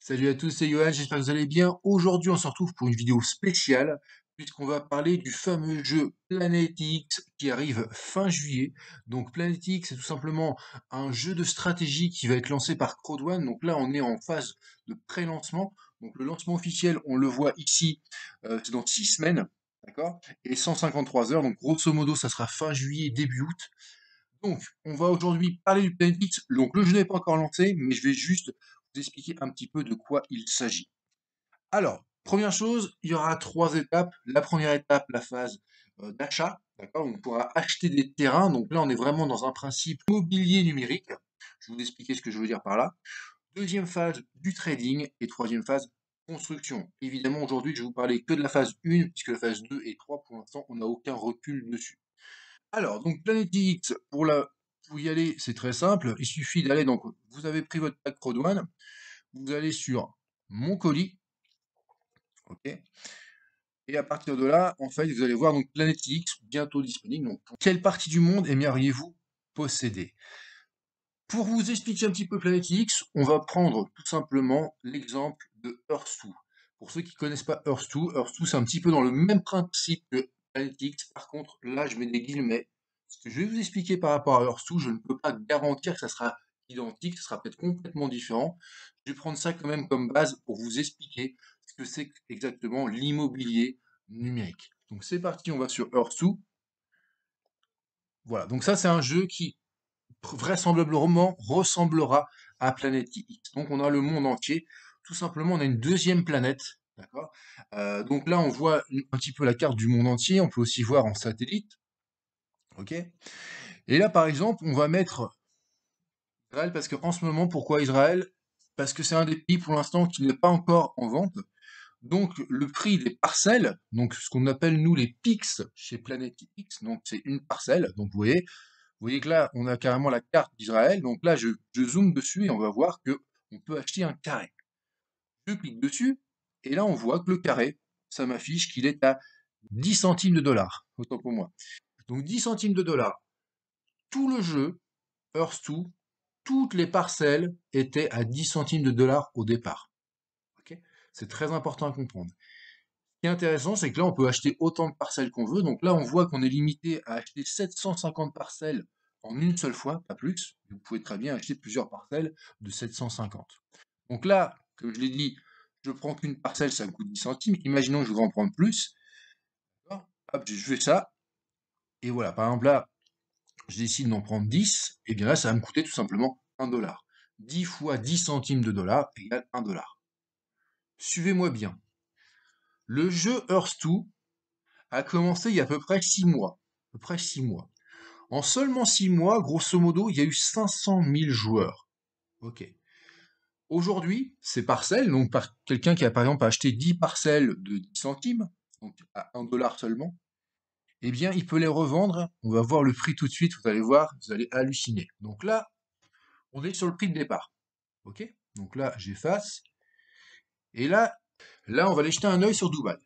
Salut à tous, c'est Johan, j'espère que vous allez bien. Aujourd'hui, on se retrouve pour une vidéo spéciale, puisqu'on va parler du fameux jeu Planet X qui arrive fin juillet. Donc Planet X, c'est tout simplement un jeu de stratégie qui va être lancé par Crowd1. Donc là, on est en phase de pré-lancement. Donc le lancement officiel, on le voit ici, c'est dans 6 semaines, d'accord? Et 153 heures, donc grosso modo, ça sera fin juillet, début août. Donc, on va aujourd'hui parler du Planet X. Donc, le jeu n'est pas encore lancé, mais je vais juste vous expliquer un petit peu de quoi il s'agit. Alors, première chose, il y aura 3 étapes. La première étape, la phase d'achat. D'accord? On pourra acheter des terrains. Donc là, on est vraiment dans un principe mobilier numérique. Je vais vous expliquer ce que je veux dire par là. Deuxième phase, du trading. Et troisième phase, construction. Évidemment, aujourd'hui, je vais vous parler que de la phase 1, puisque la phase 2 et 3, pour l'instant, on n'a aucun recul dessus. Alors, donc Planet X, pour y aller, c'est très simple. Il suffit d'aller, donc, vous avez pris votre pack Pro-Douane, vous allez sur Mon colis, ok? Et à partir de là, en fait, vous allez voir donc Planet X bientôt disponible. Donc, quelle partie du monde aimeriez-vous posséder? Pour vous expliquer un petit peu Planet X, on va prendre tout simplement l'exemple de Earth-2. Pour ceux qui ne connaissent pas Earth-2, Earth-2 c'est un petit peu dans le même principe que Planet X. Par contre, là, je mets des guillemets. Ce que je vais vous expliquer par rapport à Earth-2, je ne peux pas garantir que ça sera identique, ça sera peut-être complètement différent. Je vais prendre ça quand même comme base pour vous expliquer ce que c'est exactement l'immobilier numérique. Donc c'est parti, on va sur Earth-2. Voilà, donc ça c'est un jeu qui vraisemblablement ressemblera à Planète X. Donc on a le monde entier. Tout simplement, on a une deuxième planète. D'accord. Donc là, on voit un petit peu la carte du monde entier. On peut aussi voir en satellite. Ok. Et là, par exemple, on va mettre Israël parce qu'en ce moment, pourquoi Israël? Parce que c'est un des pays pour l'instant qui n'est pas encore en vente. Donc le prix des parcelles, donc ce qu'on appelle nous les PIX chez Planète X, donc c'est une parcelle. Donc vous voyez que là, on a carrément la carte d'Israël. Donc là, je zoome dessus et on va voir que on peut acheter un carré. Je clique dessus et là, on voit que le carré, ça m'affiche qu'il est à 10 centimes de dollars. Autant pour moi. Donc 10 centimes de dollars. Tout le jeu, Earth-2, toutes les parcelles étaient à 10 centimes de dollars au départ. Ok. C'est très important à comprendre. Ce qui est intéressant, c'est que là, on peut acheter autant de parcelles qu'on veut. Donc là, on voit qu'on est limité à acheter 750 parcelles en une seule fois, pas plus. Vous pouvez très bien acheter plusieurs parcelles de 750. Donc là, comme je l'ai dit, je prends qu'une parcelle, ça me coûte 10 centimes. Imaginons que je voudrais en prendre plus. Hop, je fais ça. Et voilà, par exemple là, je décide d'en prendre 10. Et bien là, ça va me coûter tout simplement 1 dollar. 10 fois 10 centimes de dollars égale 1 dollar. Suivez-moi bien. Le jeu Earth-2 a commencé il y a à peu près 6 mois. À peu près 6 mois. En seulement 6 mois, grosso modo, il y a eu 500 000 joueurs. Ok. Aujourd'hui, ces parcelles, donc par quelqu'un qui a par exemple acheté 10 parcelles de 10 centimes, donc à 1 dollar seulement, eh bien, il peut les revendre. On va voir le prix tout de suite, vous allez voir, vous allez halluciner. Donc là, on est sur le prix de départ. Ok. Donc là, j'efface. Et là, on va aller jeter un œil sur Dubaï.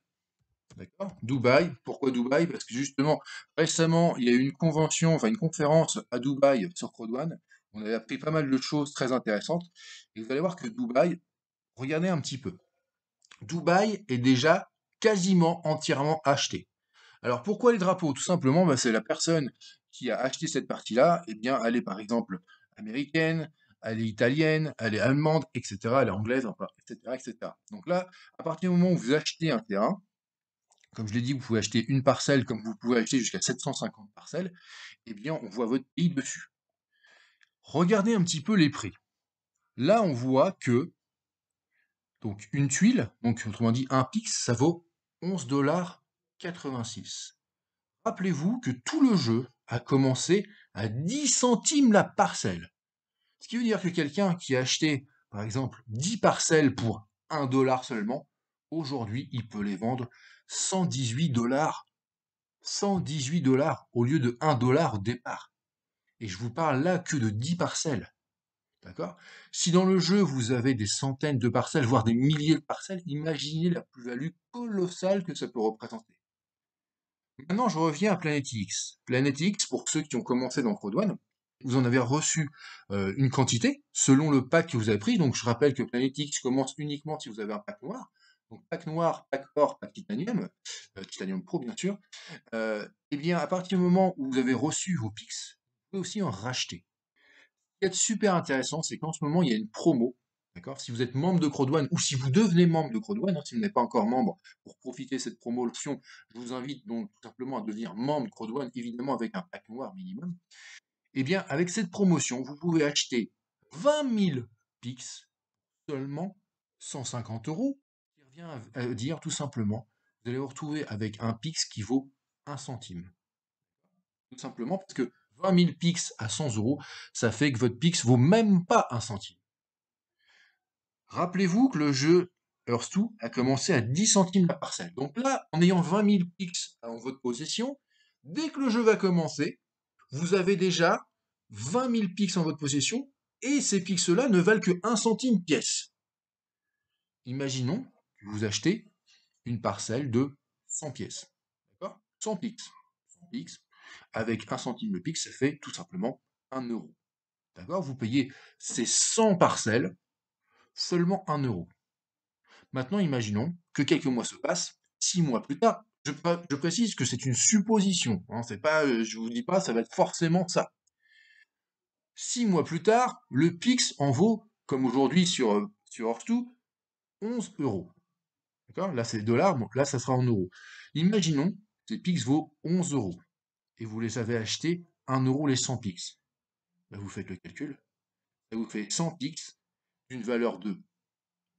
D'accord? Dubaï, pourquoi Dubaï? Parce que justement, récemment, il y a eu une convention, enfin une conférence à Dubaï sur Prodouane. On avait appris pas mal de choses très intéressantes. Et vous allez voir que Dubaï, regardez un petit peu. Dubaï est déjà quasiment entièrement acheté. Alors pourquoi les drapeaux? Tout simplement, bah, c'est la personne qui a acheté cette partie-là, eh bien, elle est par exemple américaine, elle est italienne, elle est allemande, etc. Elle est anglaise, enfin, etc., etc. Donc là, à partir du moment où vous achetez un terrain, comme je l'ai dit, vous pouvez acheter une parcelle comme vous pouvez acheter jusqu'à 750 parcelles, eh bien, on voit votre pays dessus. Regardez un petit peu les prix. Là, on voit que, donc, une tuile, donc, autrement dit, un pix, ça vaut 11,86 $. Rappelez-vous que tout le jeu a commencé à 10 centimes la parcelle. Ce qui veut dire que quelqu'un qui a acheté, par exemple, 10 parcelles pour 1 dollar seulement, aujourd'hui, il peut les vendre 118 dollars 118 dollars au lieu de 1 dollar au départ. Et je vous parle là que de 10 parcelles. D'accord? Si dans le jeu vous avez des centaines de parcelles, voire des milliers de parcelles, imaginez la plus-value colossale que ça peut représenter. Maintenant, je reviens à Planet X. Planet X, pour ceux qui ont commencé dans Prodouane, vous en avez reçu une quantité selon le pack que vous avez pris. Donc, je rappelle que Planet commence uniquement si vous avez un pack noir. Donc, pack noir, pack or, pack titanium, titanium pro bien sûr. Eh bien, à partir du moment où vous avez reçu vos Pix, vous pouvez aussi en racheter. Ce qui est super intéressant, c'est qu'en ce moment, il y a une promo. D'accord? Si vous êtes membre de Crodouane ou si vous devenez membre de Crodouane, si vous n'êtes pas encore membre, pour profiter de cette promotion, je vous invite donc tout simplement à devenir membre de Crodouane, évidemment avec un pack noir minimum. Eh bien, avec cette promotion, vous pouvez acheter 20 000 Pix seulement 150 euros, qui revient à dire tout simplement, vous allez vous retrouver avec un Pix qui vaut 1 centime. Tout simplement parce que 20 000 Pix à 100 euros, ça fait que votre Pix vaut même pas 1 centime. Rappelez-vous que le jeu Earth 2 a commencé à 10 centimes la parcelle. Donc là, en ayant 20 000 Pix en votre possession, dès que le jeu va commencer, vous avez déjà 20 000 Pix en votre possession, et ces Pix-là ne valent que 1 centime pièce. Imaginons que vous achetez une parcelle de 100 pièces. D'accord? 100 Pix. 100 Pix. Avec 1 centime le Pix, ça fait tout simplement 1 euro. D'accord? Vous payez ces 100 parcelles seulement 1 euro. Maintenant, imaginons que quelques mois se passent, 6 mois plus tard. Je précise que c'est une supposition. Hein, c'est pas, je vous dis pas, ça va être forcément ça. 6 mois plus tard, le Pix en vaut, comme aujourd'hui sur Earth2, 11 euros. D'accord? Là, c'est dollars, bon, là, ça sera en euros. Imaginons que les Pix vaut 11 euros et vous les avez achetés 1 euro les 100 Pix. Ben, vous faites le calcul. Ça vous fait 100 Pix d'une valeur de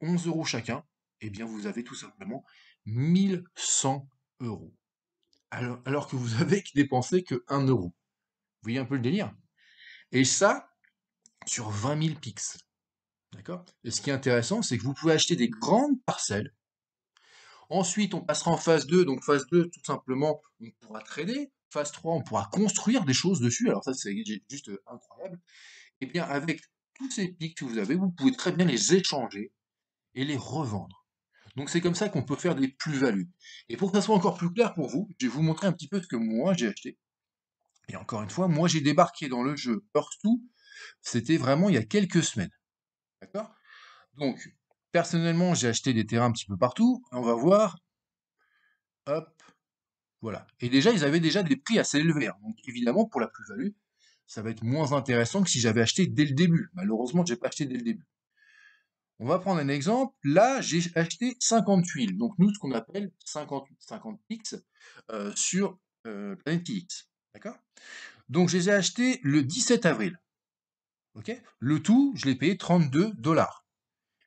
11 euros chacun. Eh bien, vous avez tout simplement 1100 euros. Alors que vous avez dépensé que 1 euro. Vous voyez un peu le délire? Et ça, sur 20 000 Pix. D'accord? Et ce qui est intéressant, c'est que vous pouvez acheter des grandes parcelles. Ensuite, on passera en phase 2. Donc, phase 2, tout simplement, on pourra trader. Phase 3, on pourra construire des choses dessus. Alors, ça, c'est juste incroyable. Et bien, avec tous ces pics que vous avez, vous pouvez très bien les échanger et les revendre. Donc, c'est comme ça qu'on peut faire des plus-values. Et pour que ça soit encore plus clair pour vous, je vais vous montrer un petit peu ce que moi, j'ai acheté. Et encore une fois, moi, j'ai débarqué dans le jeu Earth 2. C'était vraiment il y a quelques semaines. D'accord? Donc, personnellement, j'ai acheté des terrains un petit peu partout. On va voir. Hop, voilà. Et déjà, ils avaient déjà des prix assez élevés. Hein. Donc, évidemment, pour la plus-value, ça va être moins intéressant que si j'avais acheté dès le début. Malheureusement, j'ai pas acheté dès le début. On va prendre un exemple. Là, j'ai acheté 50 tuiles. Donc, nous, ce qu'on appelle 50 Pix sur Planet X. D'accord? Donc, je les ai achetés le 17 avril. Ok? Le tout, je l'ai payé 32 dollars.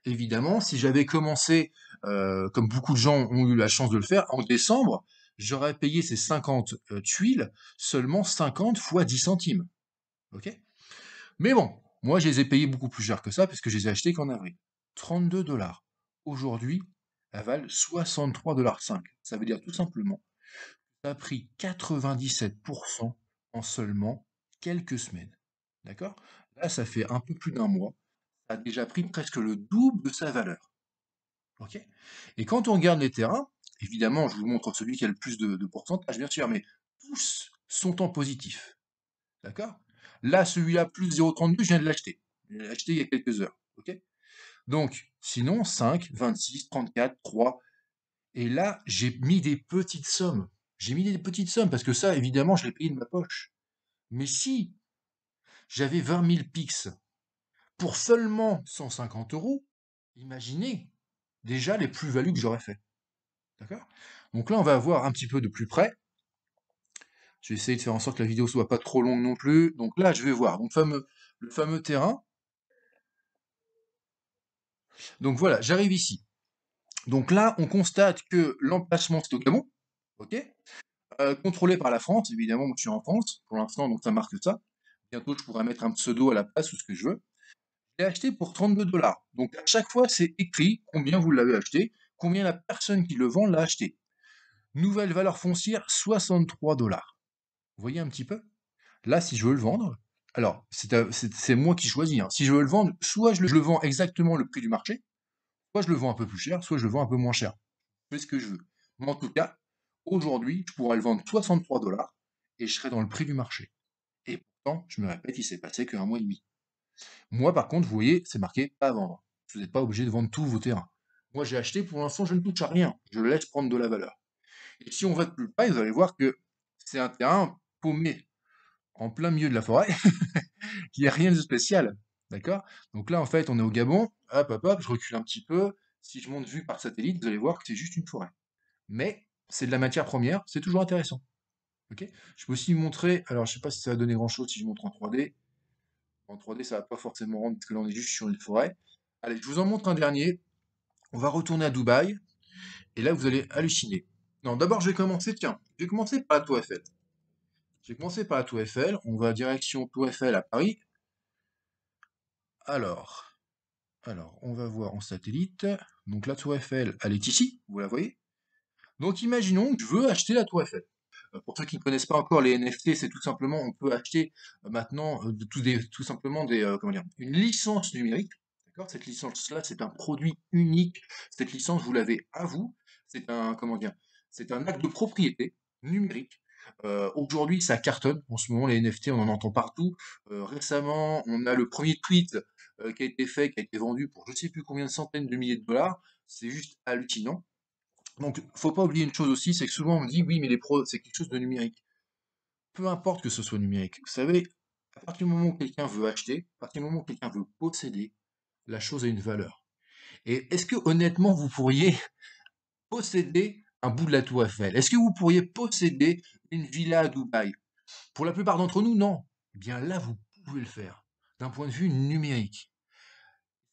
Évidemment, si j'avais commencé, comme beaucoup de gens ont eu la chance de le faire, en décembre, j'aurais payé ces 50 tuiles seulement 50 fois 10 centimes. Ok? Mais bon, moi je les ai payés beaucoup plus cher que ça, parce que je les ai achetés qu'en avril. 32 dollars. Aujourd'hui, elles valent 63,5 $. Ça veut dire tout simplement, ça a pris 97% en seulement quelques semaines. D'accord? Là, ça fait un peu plus d'un mois. Ça a déjà pris presque le double de sa valeur. Ok? Et quand on regarde les terrains, évidemment, je vous montre celui qui a le plus de pourcentage, bien sûr, mais tous sont en positif. D'accord? Là, celui-là, plus 0,32, je viens de l'acheter. Je l'ai acheté il y a quelques heures. Ok? Donc, sinon, 5, 26, 34, 3. Et là, j'ai mis des petites sommes. J'ai mis des petites sommes parce que ça, évidemment, je l'ai payé de ma poche. Mais si j'avais 20 000 pics pour seulement 150 euros, imaginez déjà les plus-values que j'aurais fait. D'accord? Donc là, on va voir un petit peu de plus près. Je vais essayer de faire en sorte que la vidéo soit pas trop longue non plus. Donc là, je vais voir. Donc, le fameux terrain. Donc voilà, j'arrive ici. Donc là, on constate que l'emplacement, c'est au Gabon. OK? Contrôlé par la France, évidemment, moi je suis en France pour l'instant, donc ça marque ça. Bientôt, je pourrai mettre un pseudo à la place ou ce que je veux. Je l'ai acheté pour 32 dollars. Donc à chaque fois, c'est écrit combien vous l'avez acheté, combien la personne qui le vend l'a acheté. Nouvelle valeur foncière, 63 dollars. Vous voyez un petit peu? Là, si je veux le vendre, alors c'est moi qui choisis. Hein. Si je veux le vendre, soit je le vends exactement le prix du marché, soit je le vends un peu plus cher, soit je le vends un peu moins cher. Je fais ce que je veux. Mais en tout cas, aujourd'hui, je pourrais le vendre 63 dollars et je serai dans le prix du marché. Et Pourtant, je me répète, il s'est passé qu'un mois et demi. Moi, par contre, vous voyez, c'est marqué pas à vendre. Vous n'êtes pas obligé de vendre tous vos terrains. Moi, j'ai acheté, pour l'instant, je ne touche à rien. Je le laisse prendre de la valeur. Et si on va de plus près, vous allez voir que c'est un terrain paumé en plein milieu de la forêt, qui n'a rien de spécial. D'accord? Donc là, en fait, on est au Gabon. Hop, hop, hop, je recule un petit peu. Si je monte vue par satellite, vous allez voir que c'est juste une forêt. Mais c'est de la matière première, c'est toujours intéressant. Ok? Je peux aussi montrer, alors je sais pas si ça va donner grand-chose si je montre en 3D. En 3D, ça va pas forcément rendre, parce que là, on est juste sur une forêt. Allez, je vous en montre un dernier. On va retourner à Dubaï, et là, vous allez halluciner. Non, d'abord, je vais commencer, tiens, je vais commencer par la Tour Eiffel. Je vais commencer par la Tour Eiffel. On va direction Tour Eiffel à Paris. Alors, on va voir en satellite. Donc, la Tour Eiffel, elle est ici, vous la voyez. Donc, imaginons que je veux acheter la Tour Eiffel. Pour ceux qui ne connaissent pas encore les NFT, c'est tout simplement, on peut acheter maintenant tout simplement comment dire, une licence numérique. D'accord? Cette licence-là, c'est un produit unique. Cette licence, vous l'avez à vous. C'est un, comment dire, c'est un acte de propriété numérique. Aujourd'hui, ça cartonne. En ce moment, les NFT, on en entend partout. Récemment, on a le premier tweet qui a été fait, qui a été vendu pour je ne sais plus combien de centaines de milliers de dollars. C'est juste hallucinant. Donc, faut pas oublier une chose aussi, c'est que souvent on me dit oui, mais les pros, c'est quelque chose de numérique. Peu importe que ce soit numérique. Vous savez, à partir du moment où quelqu'un veut acheter, à partir du moment où quelqu'un veut posséder, la chose a une valeur. Et est-ce que honnêtement vous pourriez posséder un bout de la Tour Eiffel? Est-ce que vous pourriez posséder une villa à Dubaï? Pour la plupart d'entre nous, non. Eh bien là, vous pouvez le faire, d'un point de vue numérique.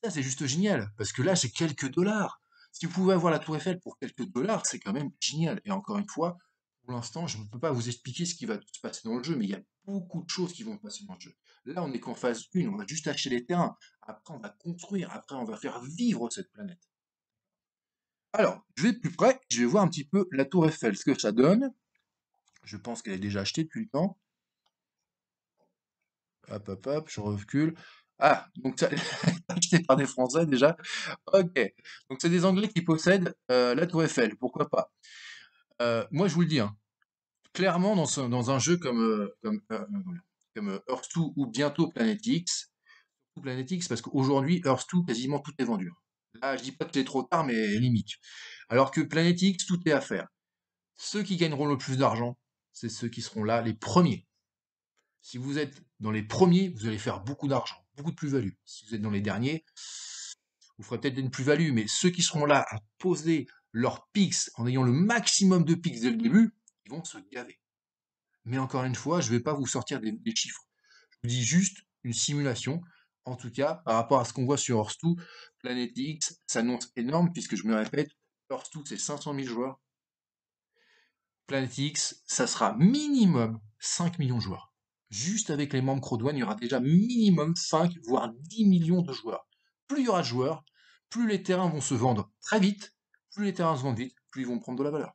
Ça, c'est juste génial, parce que là, c'est quelques dollars. Si vous pouvez avoir la Tour Eiffel pour quelques dollars, c'est quand même génial. Et encore une fois, pour l'instant, je ne peux pas vous expliquer ce qui va se passer dans le jeu, mais il y a beaucoup de choses qui vont se passer dans le jeu. Là, on n'est qu'en phase 1, on va juste acheter les terrains. Après, on va construire. Après, on va faire vivre cette planète. Alors, je vais de plus près, je vais voir un petit peu la Tour Eiffel, ce que ça donne. Je pense qu'elle est déjà achetée depuis le temps. Hop, hop, hop, je recule. Ah, donc ça acheté par des Français déjà. Ok. Donc c'est des Anglais qui possèdent la Tour Eiffel, pourquoi pas. Moi je vous le dis, hein, clairement dans un jeu comme Earth 2 ou bientôt Planet X, ou Planet X parce qu'aujourd'hui Earth 2 quasiment tout est vendu. Là je dis pas que c'est trop tard mais limite. Alors que Planet X tout est à faire. Ceux qui gagneront le plus d'argent, c'est ceux qui seront là les premiers. Si vous êtes dans les premiers, vous allez faire beaucoup d'argent, beaucoup de plus-value. Si vous êtes dans les derniers, vous ferez peut-être une plus-value, mais ceux qui seront là à poser leurs pics en ayant le maximum de pics dès le début, ils vont se gaver. Mais encore une fois, je ne vais pas vous sortir des chiffres. Je vous dis juste une simulation. En tout cas, par rapport à ce qu'on voit sur Hearthstone, Planet X s'annonce énorme, puisque je me répète, Hearthstone c'est 500 000 joueurs. Planet X, ça sera minimum 5 millions de joueurs. Juste avec les membres Crowdone, il y aura déjà minimum 5, voire 10 millions de joueurs. Plus il y aura de joueurs, plus les terrains vont se vendre très vite, plus les terrains se vendent vite, plus ils vont prendre de la valeur.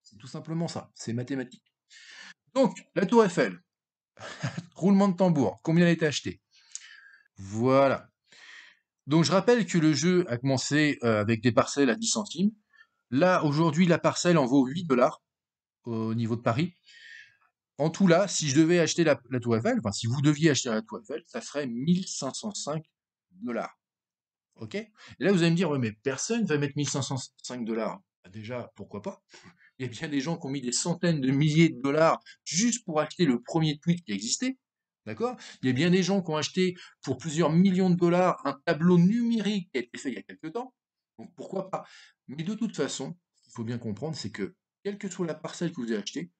C'est tout simplement ça, c'est mathématique. Donc, la Tour Eiffel, roulement de tambour, combien elle a été achetée? Voilà. Donc je rappelle que le jeu a commencé avec des parcelles à 10 centimes. Là, aujourd'hui, la parcelle en vaut 8 dollars au niveau de Paris. En tout là, si je devais acheter la Tour Eiffel, enfin si vous deviez acheter la Tour Eiffel, ça serait 1505 dollars. Ok? Et là, vous allez me dire, ouais, mais personne va mettre 1505 dollars. Déjà, pourquoi pas? Il y a bien des gens qui ont mis des centaines de milliers de dollars juste pour acheter le premier tweet qui existait. D'accord? Il y a bien des gens qui ont acheté pour plusieurs millions de dollars un tableau numérique qui a été fait il y a quelques temps. Donc pourquoi pas? Mais de toute façon, ce qu'il faut bien comprendre, c'est que quelle que soit la parcelle que vous avez achetée,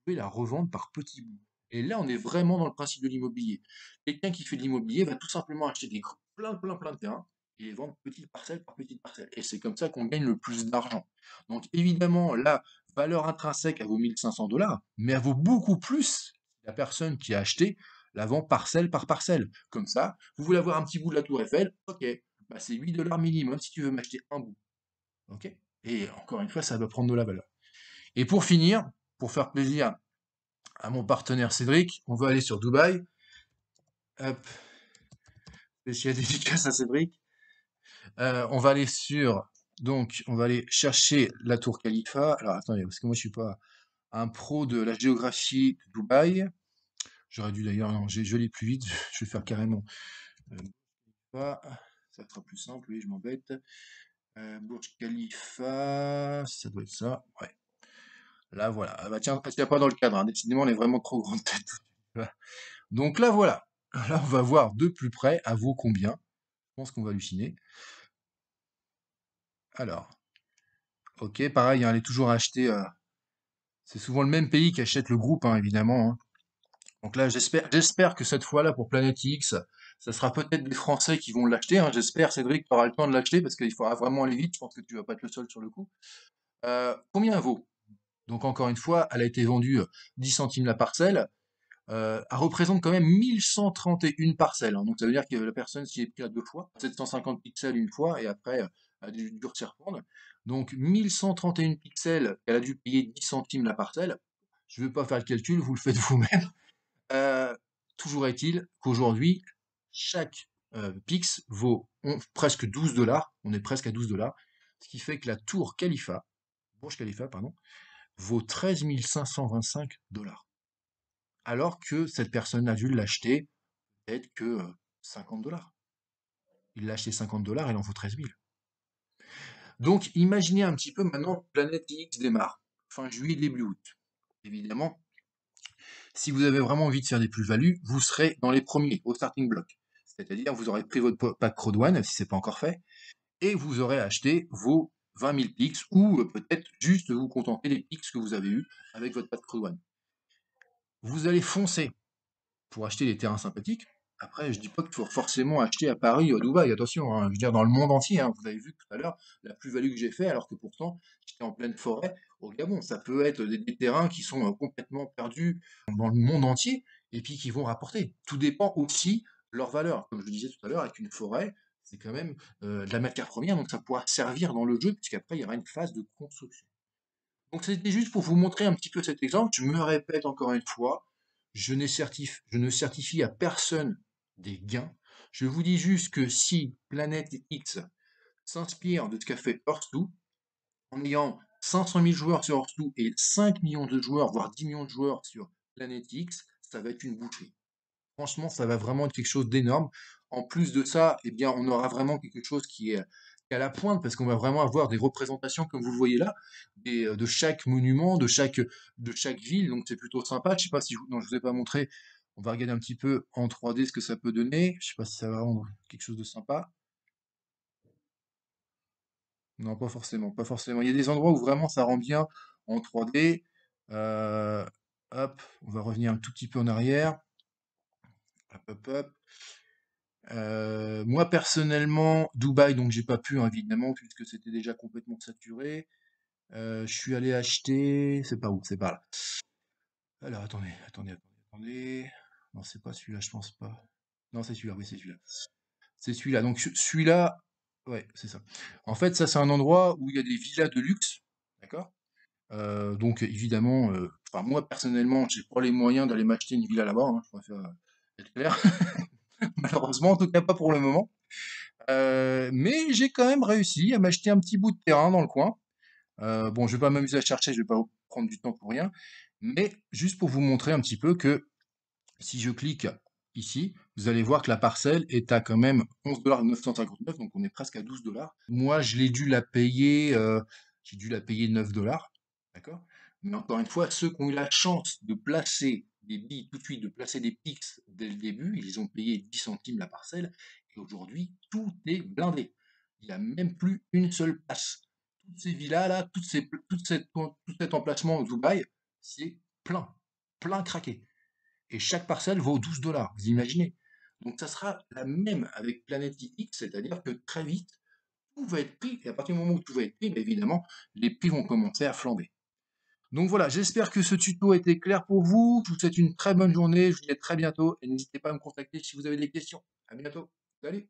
pouvez la revendre par petits bouts. Et là, on est vraiment dans le principe de l'immobilier. Quelqu'un qui fait de l'immobilier va tout simplement acheter plein de terrains et les vendre petite parcelle par petite parcelle. Et c'est comme ça qu'on gagne le plus d'argent. Donc évidemment, la valeur intrinsèque, elle vaut 1500 dollars, mais elle vaut beaucoup plus si la personne qui a acheté la vend parcelle par parcelle. Comme ça, vous voulez avoir un petit bout de la tour Eiffel, ok, bah c'est 8 dollars minimum si tu veux m'acheter un bout. Ok? Et encore une fois, ça va prendre de la valeur. Et pour finir, pour faire plaisir à mon partenaire Cédric, on va aller sur Dubaï. Hop, spécial dédicace à Cédric. On va aller donc, on va aller chercher la tour Khalifa. Alors, attendez, parce que moi, je suis pas un pro de la géographie de Dubaï. J'aurais dû d'ailleurs, non, je l'ai plus vite, je vais faire carrément. euh, pas, ça sera plus simple, oui, je m'embête. Burj Khalifa, ça doit être ça. Ouais. Là, voilà. Ah bah tiens, parce qu'il n'y a pas dans le cadre, hein. Décidément, on est vraiment trop grande tête. Voilà. Donc là, voilà. Là, on va voir de plus près à vaut combien. Je pense qu'on va halluciner. Alors, ok, pareil, hein, elle est toujours achetée. C'est souvent le même pays qui achète le groupe, hein, évidemment, hein. Donc là, j'espère que cette fois-là, pour Planète X, ça sera peut-être des Français qui vont l'acheter, hein. J'espère, Cédric, tu auras le temps de l'acheter parce qu'il faudra vraiment aller vite. Je pense que tu vas pas être le seul sur le coup. Combien elle vaut? Donc encore une fois, elle a été vendue 10 centimes la parcelle. Elle représente quand même 1131 parcelles, hein. Donc ça veut dire que la personne s'y est pris à deux fois, 750 pixels une fois, et après, elle a dû s'y reprendre. Donc 1131 pixels, elle a dû payer 10 centimes la parcelle. Je ne vais pas faire le calcul, vous le faites vous-même. Euh, Toujours est-il qu'aujourd'hui, chaque pix vaut presque 12 dollars, on est presque à 12 dollars, ce qui fait que la tour Khalifa, Burj Khalifa, pardon, vaut 13 525 dollars. Alors que cette personne a dû l'acheter peut-être que 50 dollars. Il l'a acheté 50 dollars, il en vaut 13 000. Donc imaginez un petit peu maintenant, Planète X démarre, fin juillet, début août. Évidemment, si vous avez vraiment envie de faire des plus-values, vous serez dans les premiers, au starting block. C'est-à-dire, vous aurez pris votre pack Crowd One, si ce n'est pas encore fait, et vous aurez acheté vos 20 000 pics, ou peut-être juste vous contenter des pics que vous avez eus avec votre pack Crowd One. Vous allez foncer pour acheter des terrains sympathiques. Après, je dis pas qu'il faut forcément acheter à Paris ou à Dubaï, attention, hein, je veux dire dans le monde entier, hein. Vous avez vu tout à l'heure la plus-value que j'ai fait, alors que pourtant j'étais en pleine forêt au Gabon. Ça peut être des terrains qui sont complètement perdus dans le monde entier et puis qui vont rapporter. Tout dépend aussi de leur valeur. Comme je le disais tout à l'heure, avec une forêt, c'est quand même de la matière première, donc ça pourra servir dans le jeu, puisqu'après il y aura une phase de construction. Donc c'était juste pour vous montrer un petit peu cet exemple. Je me répète encore une fois, je ne certifie à personne des gains. Je vous dis juste que si Planète X s'inspire de ce qu'a fait Hearthstone, en ayant 500 000 joueurs sur Hearthstone et 5 millions de joueurs, voire 10 millions de joueurs sur Planète X, ça va être une boucherie. Franchement, ça va vraiment être quelque chose d'énorme. En plus de ça, eh bien, on aura vraiment quelque chose qui est à la pointe, parce qu'on va vraiment avoir des représentations, comme vous le voyez là, de chaque monument, de chaque ville. Donc c'est plutôt sympa. Je sais pas si non, je vous ai pas montré. On va regarder un petit peu en 3D ce que ça peut donner. Je sais pas si ça va rendre quelque chose de sympa. Non, pas forcément, pas forcément. Il y a des endroits où vraiment ça rend bien en 3D. Euh, Hop, on va revenir un tout petit peu en arrière. Hop, hop, hop. Moi personnellement, Dubaï, donc j'ai pas pu, hein, évidemment, puisque c'était déjà complètement saturé. Je suis allé acheter, c'est pas où, c'est pas là. Alors attendez. Non, c'est pas celui-là, je pense pas. Non, c'est celui-là, oui, c'est celui-là. C'est celui-là. Donc celui-là, ouais, c'est ça. En fait, ça c'est un endroit où il y a des villas de luxe, d'accord? Donc évidemment, enfin moi personnellement, j'ai pas les moyens d'aller m'acheter une villa là-bas, hein, je préfère être clair. Malheureusement, en tout cas pas pour le moment. Mais j'ai quand même réussi à m'acheter un petit bout de terrain dans le coin. Bon, je vais pas m'amuser à chercher, je vais pas prendre du temps pour rien, mais juste pour vous montrer un petit peu que si je clique ici, vous allez voir que la parcelle est à quand même 11,959 $, donc on est presque à 12 dollars. Moi, je l'ai dû la payer, j'ai dû la payer 9 dollars, d'accord? Mais encore une fois, ceux qui ont eu la chance de placer des billes tout de suite, de placer des pics dès le début, ils ont payé 10 centimes la parcelle, et aujourd'hui, tout est blindé. Il n'y a même plus une seule place. Toutes ces villas-là, tout cet emplacement au Dubaï, c'est plein, plein craqué. Et chaque parcelle vaut 12 dollars, vous imaginez? Donc ça sera la même avec Planète X, c'est-à-dire que très vite, tout va être pris, et à partir du moment où tout va être pris, bien évidemment, les prix vont commencer à flamber. Donc voilà, j'espère que ce tuto a été clair pour vous. Je vous souhaite une très bonne journée, je vous dis à très bientôt, et n'hésitez pas à me contacter si vous avez des questions. À bientôt, salut!